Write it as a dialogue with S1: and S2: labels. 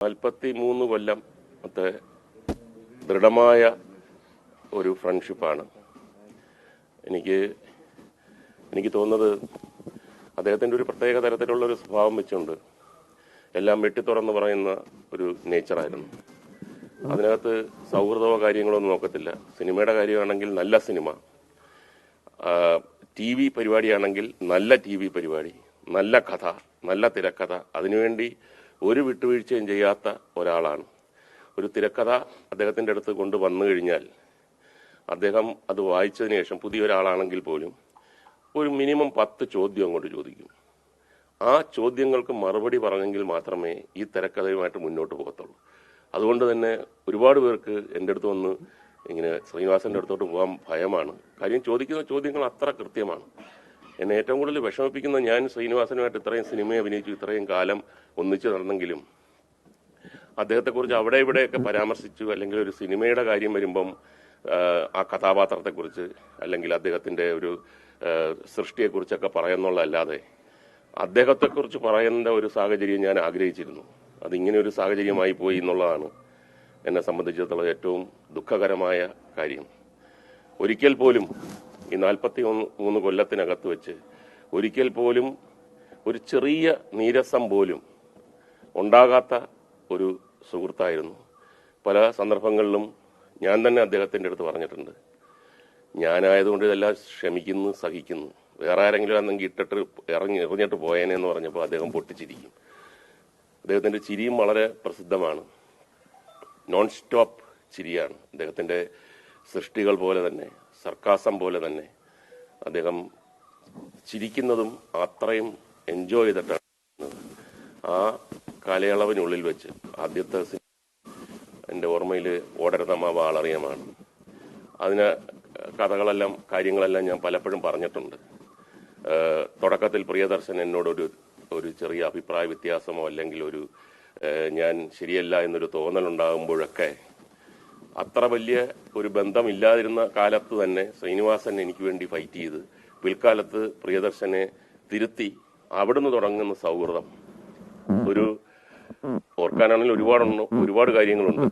S1: 43 കൊല്ലത്തെ ദൃഢമായ ഒരു ഫ്രണ്ട്ഷിപ്പാണ്. എനിക്ക് തോന്നുന്നത് അദ്ദേഹത്തിൻ്റെ ഒരു പ്രത്യേക തരത്തിലുള്ള ഒരു സ്വഭാവം വെച്ചുകൊണ്ട് എല്ലാം വെട്ടിത്തുറന്ന് പറയുന്ന ഒരു നേച്ചറായിരുന്നു. അതിനകത്ത് സൗഹൃദമോ കാര്യങ്ങളൊന്നും നോക്കത്തില്ല. സിനിമയുടെ കാര്യമാണെങ്കിൽ നല്ല സിനിമ, TV പരിപാടിയാണെങ്കിൽ നല്ല TV പരിപാടി, നല്ല കഥ, നല്ല തിരക്കഥ, അതിനുവേണ്ടി ഒരു വിട്ടുവീഴ്ചയും ചെയ്യാത്ത ഒരാളാണ്. ഒരു തിരക്കഥ അദ്ദേഹത്തിൻ്റെ അടുത്ത് കൊണ്ടുവന്നു കഴിഞ്ഞാൽ അദ്ദേഹം അത് വായിച്ചതിന് ശേഷം പുതിയൊരാളാണെങ്കിൽ പോലും ഒരു മിനിമം 10 ചോദ്യം അങ്ങോട്ട് ചോദിക്കും. ആ ചോദ്യങ്ങൾക്ക് മറുപടി പറഞ്ഞെങ്കിൽ മാത്രമേ ഈ തിരക്കഥയുമായിട്ട് മുന്നോട്ട് പോകത്തുള്ളൂ. അതുകൊണ്ട് തന്നെ ഒരുപാട് പേർക്ക് എൻ്റെ അടുത്ത് വന്ന് ഇങ്ങനെ ശ്രീനിവാസൻ്റെ അടുത്തോട്ട് പോകാൻ ഭയമാണ്. കാര്യം ചോദിക്കുന്ന ചോദ്യങ്ങൾ അത്ര കൃത്യമാണ്. എന്നെ ഏറ്റവും കൂടുതൽ വിഷമിപ്പിക്കുന്ന, ഞാൻ ശ്രീനിവാസനുമായിട്ട് ഇത്രയും സിനിമയെ അഭിനയിച്ചു, ഇത്രയും കാലം ഒന്നിച്ച് നടന്നെങ്കിലും അദ്ദേഹത്തെക്കുറിച്ച് അവിടെ ഇവിടെയൊക്കെ പരാമർശിച്ചു, അല്ലെങ്കിൽ ഒരു സിനിമയുടെ കാര്യം വരുമ്പം ആ കഥാപാത്രത്തെക്കുറിച്ച് അല്ലെങ്കിൽ അദ്ദേഹത്തിൻ്റെ ഒരു സൃഷ്ടിയെക്കുറിച്ചൊക്കെ പറയുന്നുള്ളതല്ലാതെ അദ്ദേഹത്തെക്കുറിച്ച് പറയുന്ന ഒരു സാഹചര്യം ഞാൻ ആഗ്രഹിച്ചിരുന്നു. അതിങ്ങനെ ഒരു സാഹചര്യമായി പോയി എന്നുള്ളതാണ് എന്നെ സംബന്ധിച്ചിടത്തോളം ഏറ്റവും ദുഃഖകരമായ കാര്യം. ഒരിക്കൽ പോലും ഈ 43 കൊല്ലത്തിനകത്ത് വെച്ച് ഒരിക്കൽ പോലും ഒരു ചെറിയ നീരസം പോലും ഉണ്ടാകാത്ത ഒരു സുഹൃത്തായിരുന്നു. പല സന്ദർഭങ്ങളിലും ഞാൻ തന്നെ അദ്ദേഹത്തിൻ്റെ അടുത്ത് പറഞ്ഞിട്ടുണ്ട്, ഞാനായതുകൊണ്ട് ഇതെല്ലാം ക്ഷമിക്കുന്നു, സഹിക്കുന്നു, വേറെ ആരെങ്കിലും ആണെങ്കിൽ ഇട്ടിട്ട് എറിഞ്ഞിട്ട് പോയേനെ എന്ന് പറഞ്ഞപ്പോൾ അദ്ദേഹം പൊട്ടിച്ചിരിക്കും. അദ്ദേഹത്തിൻ്റെ ചിരിയും വളരെ പ്രസിദ്ധമാണ്. നോൺ സ്റ്റോപ്പ് ചിരിയാണ് അദ്ദേഹത്തിൻ്റെ സൃഷ്ടികൾ പോലെ തന്നെ, സർക്കാസം പോലെ തന്നെ അദ്ദേഹം ചിരിക്കുന്നതും അത്രയും എൻജോയ് ചെയ്തിട്ടാണ്. ആ കാലയളവിനുള്ളിൽ വെച്ച് ആദ്യത്തെ എൻ്റെ ഓർമ്മയിൽ ഓടരുതമാവ ആളറിയമാണ്. അതിന് കഥകളെല്ലാം കാര്യങ്ങളെല്ലാം ഞാൻ പലപ്പോഴും പറഞ്ഞിട്ടുണ്ട്. തുടക്കത്തിൽ പ്രിയദർശൻ എന്നോടൊരു ചെറിയ അഭിപ്രായ വ്യത്യാസമോ അല്ലെങ്കിൽ ഞാൻ ശരിയല്ല എന്നൊരു തോന്നലുണ്ടാകുമ്പോഴൊക്കെ അത്ര വലിയ ഒരു ബന്ധമില്ലാതിരുന്ന കാലത്ത് തന്നെ ശ്രീനിവാസൻ എനിക്ക് വേണ്ടി ഫൈറ്റ് ചെയ്ത് പിൽക്കാലത്ത് പ്രിയദർശനെ തിരുത്തി അവിടുന്ന് തുടങ്ങുന്ന സൗഹൃദം ഓർക്കാനാണെങ്കിൽ ഒരുപാട് കാര്യങ്ങളുണ്ട്.